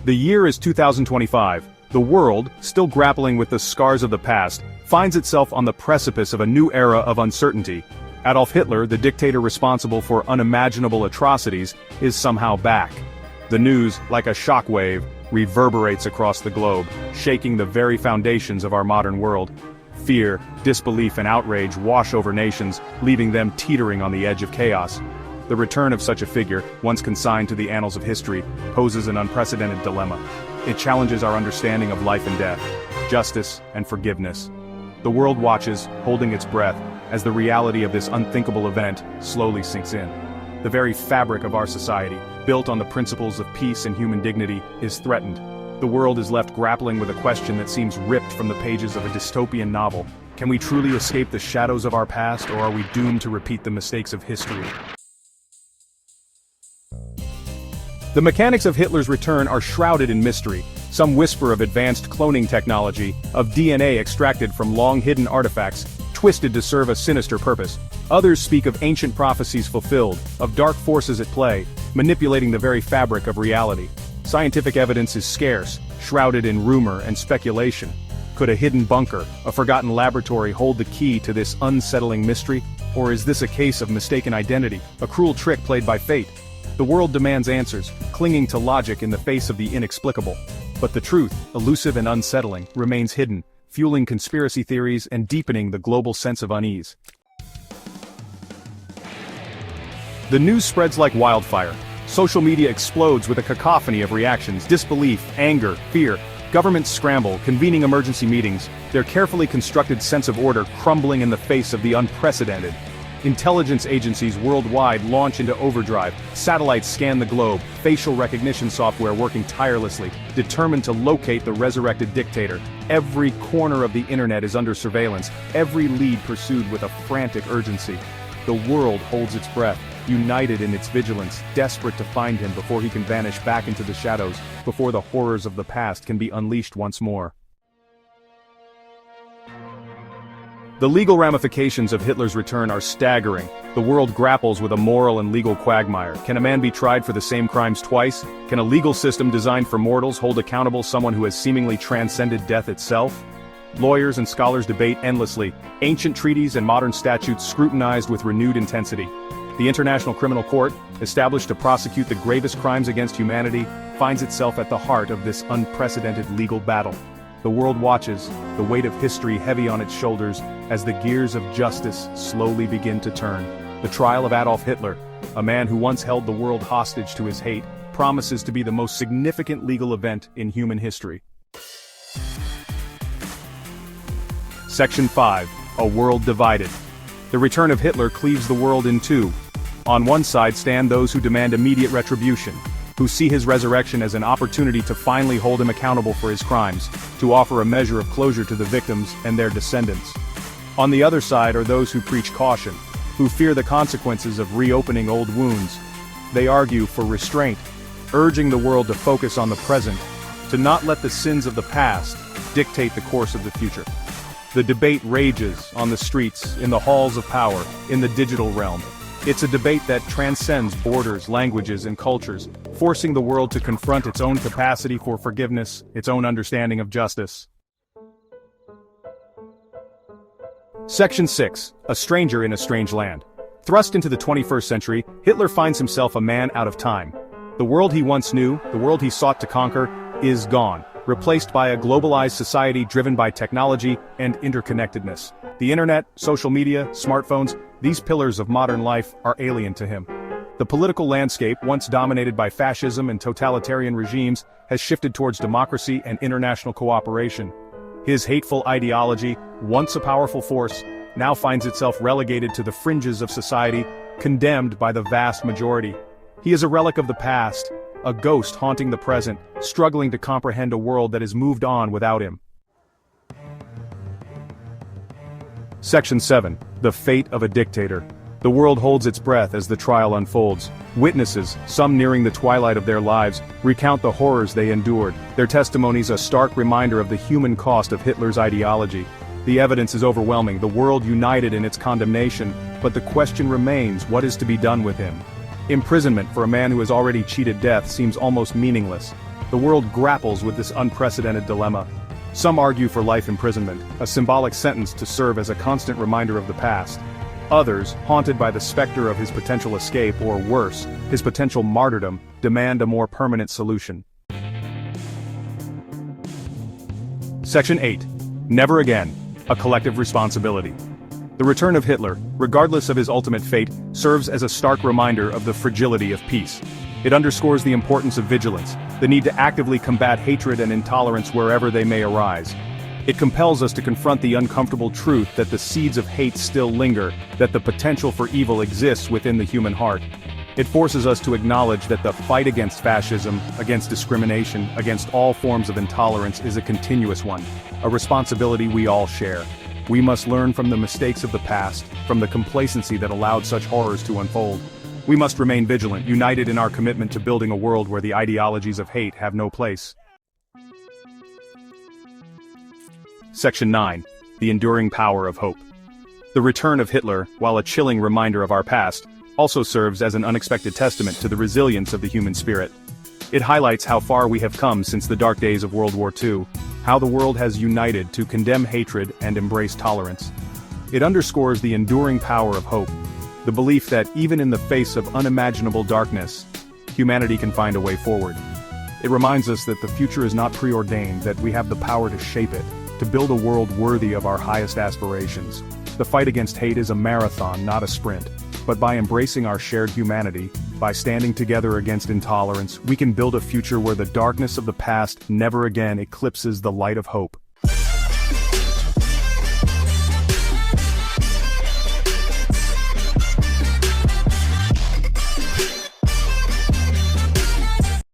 The year is 2025. The world, still grappling with the scars of the past, finds itself on the precipice of a new era of uncertainty. Adolf Hitler, the dictator responsible for unimaginable atrocities, is somehow back. The news, like a shockwave, reverberates across the globe, shaking the very foundations of our modern world. Fear, disbelief and outrage wash over nations, leaving them teetering on the edge of chaos. The return of such a figure, once consigned to the annals of history, poses an unprecedented dilemma. It challenges our understanding of life and death, justice and forgiveness. The world watches, holding its breath, as the reality of this unthinkable event slowly sinks in. The very fabric of our society, built on the principles of peace and human dignity, is threatened. The world is left grappling with a question that seems ripped from the pages of a dystopian novel. Can we truly escape the shadows of our past, or are we doomed to repeat the mistakes of history? The mechanics of Hitler's return are shrouded in mystery. Some whisper of advanced cloning technology, of DNA extracted from long-hidden artifacts, twisted to serve a sinister purpose. Others speak of ancient prophecies fulfilled, of dark forces at play, manipulating the very fabric of reality. Scientific evidence is scarce, shrouded in rumor and speculation. Could a hidden bunker, a forgotten laboratory hold the key to this unsettling mystery? Or is this a case of mistaken identity, a cruel trick played by fate? The world demands answers, clinging to logic in the face of the inexplicable. But the truth, elusive and unsettling, remains hidden, fueling conspiracy theories and deepening the global sense of unease. The news spreads like wildfire. Social media explodes with a cacophony of reactions: disbelief, anger, fear. Governments scramble, convening emergency meetings, their carefully constructed sense of order crumbling in the face of the unprecedented. Intelligence agencies worldwide launch into overdrive, satellites scan the globe, facial recognition software working tirelessly, determined to locate the resurrected dictator. Every corner of the internet is under surveillance, every lead pursued with a frantic urgency. The world holds its breath, united in its vigilance, desperate to find him before he can vanish back into the shadows, before the horrors of the past can be unleashed once more. The legal ramifications of Hitler's return are staggering. The world grapples with a moral and legal quagmire. Can a man be tried for the same crimes twice? Can a legal system designed for mortals hold accountable someone who has seemingly transcended death itself? Lawyers and scholars debate endlessly, ancient treaties and modern statutes scrutinized with renewed intensity. The International Criminal Court, established to prosecute the gravest crimes against humanity, finds itself at the heart of this unprecedented legal battle. The world watches, the weight of history heavy on its shoulders, as the gears of justice slowly begin to turn. The trial of Adolf Hitler, a man who once held the world hostage to his hate, promises to be the most significant legal event in human history. Section 5. A world divided. The return of Hitler cleaves the world in two. On one side stand those who demand immediate retribution, who see his resurrection as an opportunity to finally hold him accountable for his crimes, to offer a measure of closure to the victims and their descendants. On the other side are those who preach caution, who fear the consequences of reopening old wounds. They argue for restraint, urging the world to focus on the present, to not let the sins of the past dictate the course of the future. The debate rages on the streets, in the halls of power, in the digital realm. It's a debate that transcends borders, languages, and cultures, forcing the world to confront its own capacity for forgiveness, its own understanding of justice. Section 6. A stranger in a strange land. Thrust into the 21st century, Hitler finds himself a man out of time. The world he once knew, the world he sought to conquer, is gone, replaced by a globalized society driven by technology and interconnectedness. The internet, social media, smartphones, these pillars of modern life are alien to him. The political landscape, once dominated by fascism and totalitarian regimes, has shifted towards democracy and international cooperation. His hateful ideology, once a powerful force, now finds itself relegated to the fringes of society, condemned by the vast majority. He is a relic of the past, a ghost haunting the present, struggling to comprehend a world that has moved on without him. Section 7. The fate of a dictator. The world holds its breath as the trial unfolds. Witnesses, some nearing the twilight of their lives, recount the horrors they endured, their testimonies a stark reminder of the human cost of Hitler's ideology. The evidence is overwhelming, the world united in its condemnation, but the question remains, what is to be done with him? Imprisonment for a man who has already cheated death seems almost meaningless. the world grapples with this unprecedented dilemma. Some argue for life imprisonment, a symbolic sentence to serve as a constant reminder of the past. Others, haunted by the specter of his potential escape or worse, his potential martyrdom, demand a more permanent solution. Section 8. Never Again, a collective responsibility. The return of Hitler, regardless of his ultimate fate, serves as a stark reminder of the fragility of peace. It underscores the importance of vigilance, the need to actively combat hatred and intolerance wherever they may arise. It compels us to confront the uncomfortable truth that the seeds of hate still linger, that the potential for evil exists within the human heart. It forces us to acknowledge that the fight against fascism, against discrimination, against all forms of intolerance is a continuous one, a responsibility we all share. We must learn from the mistakes of the past, from the complacency that allowed such horrors to unfold. We must remain vigilant, united in our commitment to building a world where the ideologies of hate have no place. Section 9. The enduring power of hope. The return of Hitler, while a chilling reminder of our past, also serves as an unexpected testament to the resilience of the human spirit. It highlights how far we have come since the dark days of World War II, how the world has united to condemn hatred and embrace tolerance. It underscores the enduring power of hope, the belief that even in the face of unimaginable darkness, humanity can find a way forward. It reminds us that the future is not preordained, that we have the power to shape it, to build a world worthy of our highest aspirations. The fight against hate is a marathon, not a sprint. But by embracing our shared humanity, by standing together against intolerance, we can build a future where the darkness of the past never again eclipses the light of hope.